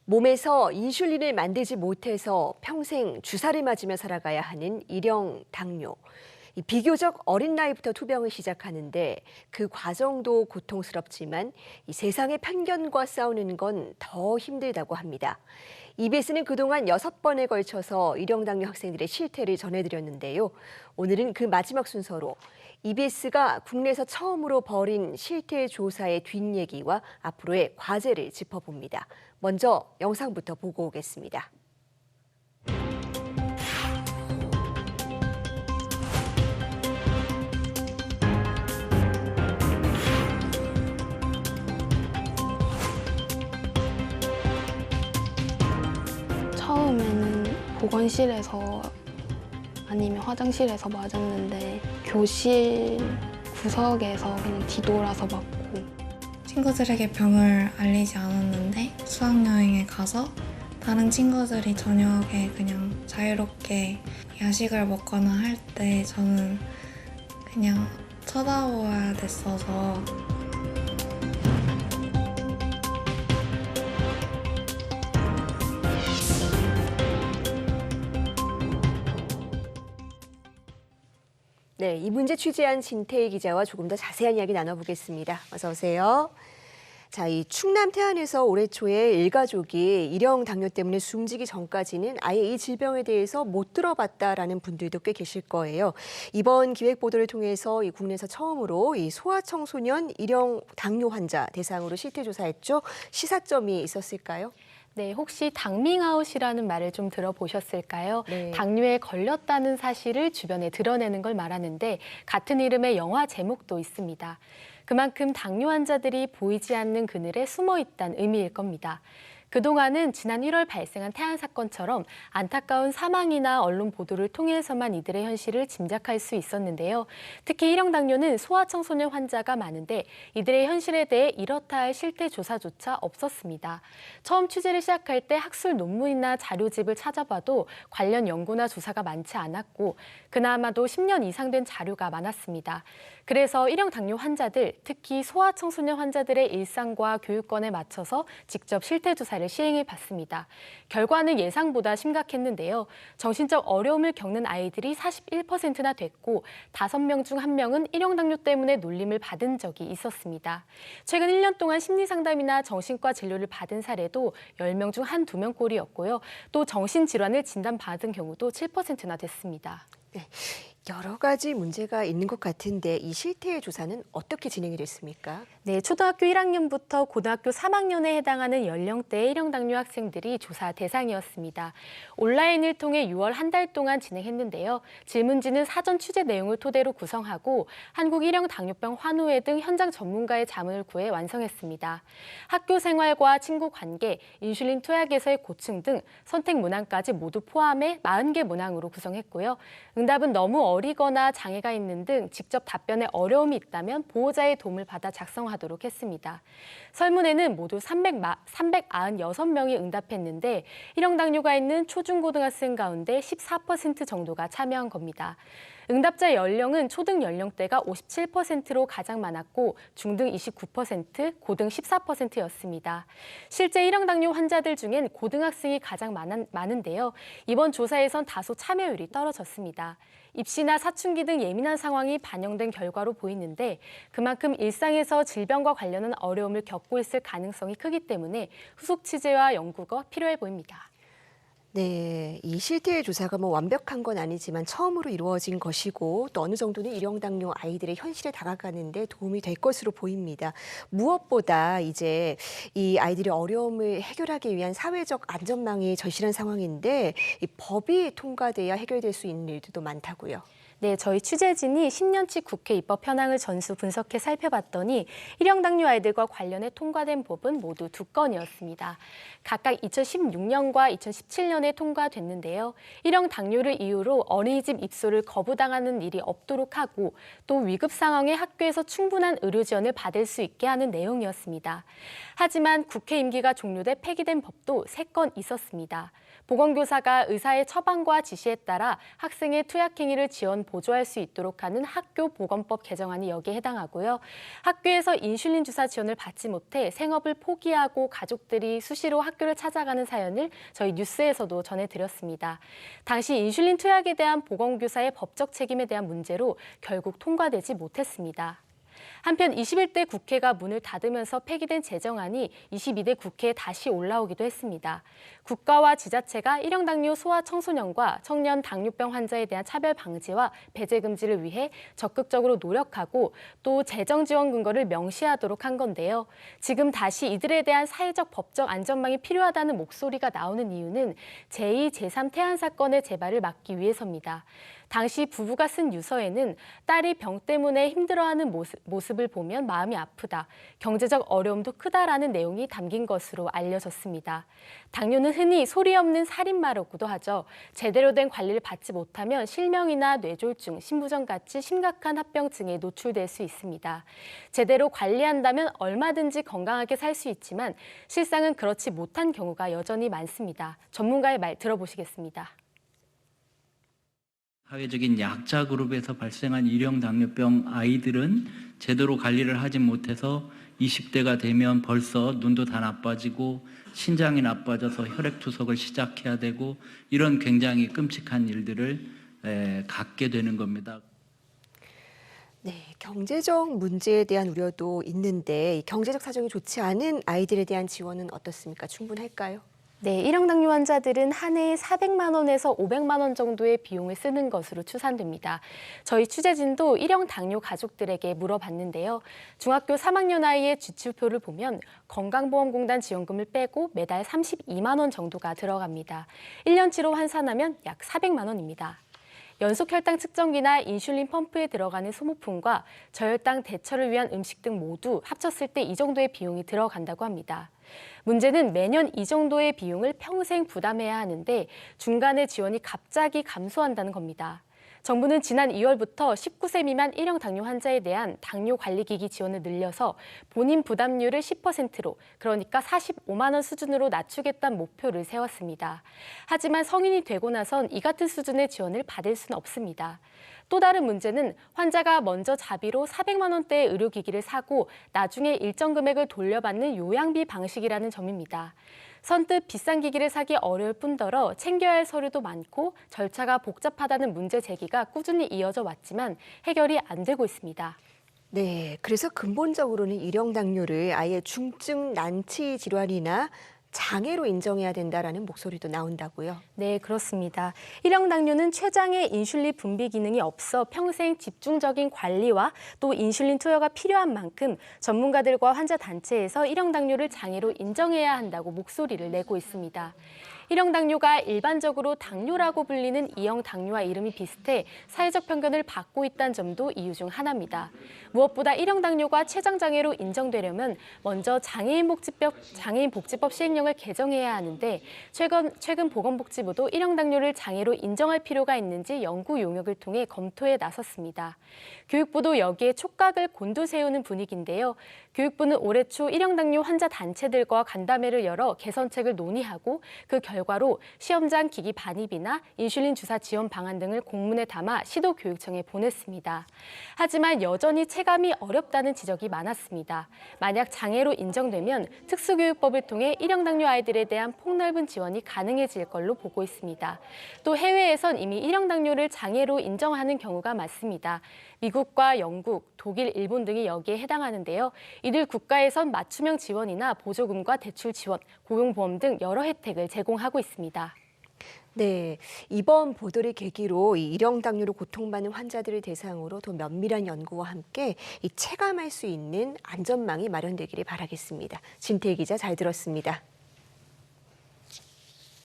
몸에서 인슐린을 만들지 못해서 평생 주사를 맞으며 살아가야 하는 일형 당뇨. 비교적 어린 나이부터 투병을 시작하는데 그 과정도 고통스럽지만 이 세상의 편견과 싸우는 건 더 힘들다고 합니다. EBS는 그동안 6번에 걸쳐서 일형 당뇨 학생들의 실태를 전해드렸는데요. 오늘은 그 마지막 순서로 EBS가 국내에서 처음으로 벌인 실태 조사의 뒷얘기와 앞으로의 과제를 짚어봅니다. 먼저 영상부터 보고 오겠습니다. 처음에는 보건실에서 아니면 화장실에서 맞았는데 교실 구석에서 그냥 뒤돌아서 맞고 친구들에게 병을 알리지 않았는데 수학여행에 가서 다른 친구들이 저녁에 그냥 자유롭게 야식을 먹거나 할 때 저는 그냥 쳐다보아야 됐어서 네, 이 문제 취재한 진태희 기자와 조금 더 자세한 이야기 나눠보겠습니다. 어서 오세요. 자, 이 충남 태안에서 올해 초에 일가족이 일형 당뇨 때문에 숨지기 전까지는 아예 이 질병에 대해서 못 들어봤다라는 분들도 꽤 계실 거예요. 이번 기획 보도를 통해서 이 국내에서 처음으로 이 소아청소년 일형 당뇨 환자 대상으로 실태 조사했죠. 시사점이 있었을까요? 네, 혹시 당밍아웃이라는 말을 좀 들어보셨을까요? 네. 당뇨에 걸렸다는 사실을 주변에 드러내는 걸 말하는데 같은 이름의 영화 제목도 있습니다. 그만큼 당뇨 환자들이 보이지 않는 그늘에 숨어 있다는 의미일 겁니다. 그동안은 지난 1월 발생한 태안 사건처럼 안타까운 사망이나 언론 보도를 통해서만 이들의 현실을 짐작할 수 있었는데요. 특히 일형 당뇨는 소아청소년 환자가 많은데 이들의 현실에 대해 이렇다 할 실태 조사조차 없었습니다. 처음 취재를 시작할 때 학술 논문이나 자료집을 찾아봐도 관련 연구나 조사가 많지 않았고 그나마도 10년 이상 된 자료가 많았습니다. 그래서 일형 당뇨 환자들, 특히 소아청소년 환자들의 일상과 교육권에 맞춰서 직접 실태 조사를 시행해 봤습니다. 결과는 예상보다 심각했는데요. 정신적 어려움을 겪는 아이들이 41%나 됐고 5명 중 1명은 일형 당뇨 때문에 놀림을 받은 적이 있었습니다. 최근 1년 동안 심리상담이나 정신과 진료를 받은 사례도 10명 중 1~2명꼴이었고요. 또 정신질환을 진단받은 경우도 7%나 됐습니다. 네, 여러 가지 문제가 있는 것 같은데 이 실태 조사는 어떻게 진행이 됐습니까? 네, 초등학교 1학년부터 고등학교 3학년에 해당하는 연령대의 일형 당뇨 학생들이 조사 대상이었습니다. 온라인을 통해 6월 한 달 동안 진행했는데요. 질문지는 사전 취재 내용을 토대로 구성하고 한국 일형 당뇨병 환우회 등 현장 전문가의 자문을 구해 완성했습니다. 학교 생활과 친구 관계, 인슐린 투약에서의 고충 등 선택 문항까지 모두 포함해 40개 문항으로 구성했고요. 응답은 너무 어리거나 장애가 있는 등 직접 답변에 어려움이 있다면 보호자의 도움을 받아 작성하도록 했습니다. 설문에는 모두 396명이 응답했는데 일형 당뇨가 있는 초중고등학생 가운데 14% 정도가 참여한 겁니다. 응답자 연령은 초등 연령대가 57%로 가장 많았고 중등 29%, 고등 14%였습니다. 실제 일형 당뇨 환자들 중엔 고등학생이 가장 많은데요. 이번 조사에선 다소 참여율이 떨어졌습니다. 입시나 사춘기 등 예민한 상황이 반영된 결과로 보이는데 그만큼 일상에서 질병과 관련한 어려움을 겪고 있을 가능성이 크기 때문에 후속 취재와 연구가 필요해 보입니다. 네, 이 실태 조사가 완벽한 건 아니지만 처음으로 이루어진 것이고 또 어느 정도는 일형 당뇨 아이들의 현실에 다가가는 데 도움이 될 것으로 보입니다. 무엇보다 이제 이 아이들의 어려움을 해결하기 위한 사회적 안전망이 절실한 상황인데 이 법이 통과돼야 해결될 수 있는 일들도 많다고요. 네, 저희 취재진이 10년치 국회 입법 현황을 전수 분석해 살펴봤더니 일형 당뇨 아이들과 관련해 통과된 법은 모두 2건이었습니다. 각각 2016년과 2017년에 통과됐는데요. 일형 당뇨를 이유로 어린이집 입소를 거부당하는 일이 없도록 하고 또 위급 상황에 학교에서 충분한 의료 지원을 받을 수 있게 하는 내용이었습니다. 하지만 국회 임기가 종료돼 폐기된 법도 3건 있었습니다. 보건교사가 의사의 처방과 지시에 따라 학생의 투약 행위를 지원 보조할 수 있도록 하는 학교보건법 개정안이 여기에 해당하고요. 학교에서 인슐린 주사 지원을 받지 못해 생업을 포기하고 가족들이 수시로 학교를 찾아가는 사연을 저희 뉴스에서도 전해드렸습니다. 당시 인슐린 투약에 대한 보건교사의 법적 책임에 대한 문제로 결국 통과되지 못했습니다. 한편 21대 국회가 문을 닫으면서 폐기된 제정안이 22대 국회에 다시 올라오기도 했습니다. 국가와 지자체가 일형 당뇨 소아 청소년과 청년 당뇨병 환자에 대한 차별 방지와 배제 금지를 위해 적극적으로 노력하고 또 재정 지원 근거를 명시하도록 한 건데요. 지금 다시 이들에 대한 사회적 법적 안전망이 필요하다는 목소리가 나오는 이유는 제2, 제3 태안 사건의 재발을 막기 위해서입니다. 당시 부부가 쓴 유서에는 딸이 병 때문에 힘들어하는 모습을 보면 마음이 아프다, 경제적 어려움도 크다라는 내용이 담긴 것으로 알려졌습니다. 당뇨는 흔히 소리 없는 살인마라고도 하죠. 제대로 된 관리를 받지 못하면 실명이나 뇌졸중, 심부전같이 심각한 합병증에 노출될 수 있습니다. 제대로 관리한다면 얼마든지 건강하게 살 수 있지만 실상은 그렇지 못한 경우가 여전히 많습니다. 전문가의 말 들어보시겠습니다. 사회적인 약자 그룹에서 발생한 일형 당뇨병 아이들은 제대로 관리를 하지 못해서 20대가 되면 벌써 눈도 다 나빠지고 신장이 나빠져서 혈액투석을 시작해야 되고 이런 굉장히 끔찍한 일들을 갖게 되는 겁니다. 네, 경제적 문제에 대한 우려도 있는데 경제적 사정이 좋지 않은 아이들에 대한 지원은 어떻습니까? 충분할까요? 네, 일형 당뇨 환자들은 한 해에 400만 원에서 500만 원 정도의 비용을 쓰는 것으로 추산됩니다. 저희 취재진도 일형 당뇨 가족들에게 물어봤는데요. 중학교 3학년 아이의 지출표를 보면 건강보험공단 지원금을 빼고 매달 32만 원 정도가 들어갑니다. 1년치로 환산하면 약 400만 원입니다. 연속 혈당 측정기나 인슐린 펌프에 들어가는 소모품과 저혈당 대처를 위한 음식 등 모두 합쳤을 때 이 정도의 비용이 들어간다고 합니다. 문제는 매년 이 정도의 비용을 평생 부담해야 하는데 중간에 지원이 갑자기 감소한다는 겁니다. 정부는 지난 2월부터 19세 미만 일형 당뇨 환자에 대한 당뇨 관리기기 지원을 늘려서 본인 부담률을 10%로, 그러니까 45만 원 수준으로 낮추겠다는 목표를 세웠습니다. 하지만 성인이 되고 나선 이 같은 수준의 지원을 받을 수는 없습니다. 또 다른 문제는 환자가 먼저 자비로 400만 원대의 의료기기를 사고 나중에 일정 금액을 돌려받는 요양비 방식이라는 점입니다. 선뜻 비싼 기기를 사기 어려울 뿐더러 챙겨야 할 서류도 많고 절차가 복잡하다는 문제 제기가 꾸준히 이어져 왔지만 해결이 안 되고 있습니다. 네, 그래서 근본적으로는 일형 당뇨를 아예 중증 난치 질환이나 장애로 인정해야 된다라는 목소리도 나온다고요. 네, 그렇습니다. 일형 당뇨는 췌장의 인슐린 분비 기능이 없어 평생 집중적인 관리와 또 인슐린 투여가 필요한 만큼 전문가들과 환자 단체에서 일형 당뇨를 장애로 인정해야 한다고 목소리를 내고 있습니다. 일형 당뇨가 일반적으로 당뇨라고 불리는 이형 당뇨와 이름이 비슷해 사회적 편견을 받고 있다는 점도 이유 중 하나입니다. 무엇보다 일형 당뇨가 췌장장애로 인정되려면 먼저 장애인 복지법 시행령을 개정해야 하는데 최근 보건복지부도 일형 당뇨를 장애로 인정할 필요가 있는지 연구 용역을 통해 검토에 나섰습니다. 교육부도 여기에 촉각을 곤두세우는 분위기인데요. 교육부는 올해 초 일형 당뇨 환자 단체들과 간담회를 열어 개선책을 논의하고 그 결과로 시험장 기기 반입이나 인슐린 주사 지원 방안 등을 공문에 담아 시도교육청에 보냈습니다. 하지만 여전히 체감이 어렵다는 지적이 많았습니다. 만약 장애로 인정되면 특수교육법을 통해 일형 당뇨 아이들에 대한 폭넓은 지원이 가능해질 걸로 보고 있습니다. 또 해외에선 이미 일형 당뇨를 장애로 인정하는 경우가 많습니다. 미국과 영국, 독일, 일본 등이 여기에 해당하는데요. 이들 국가에선 맞춤형 지원이나 보조금과 대출 지원, 고용보험 등 여러 혜택을 제공하고 있습니다. 네, 이번 보도를 계기로 이 일형 당뇨로 고통받는 환자들을 대상으로 더 면밀한 연구와 함께 이 체감할 수 있는 안전망이 마련되기를 바라겠습니다. 진태희 기자 잘 들었습니다.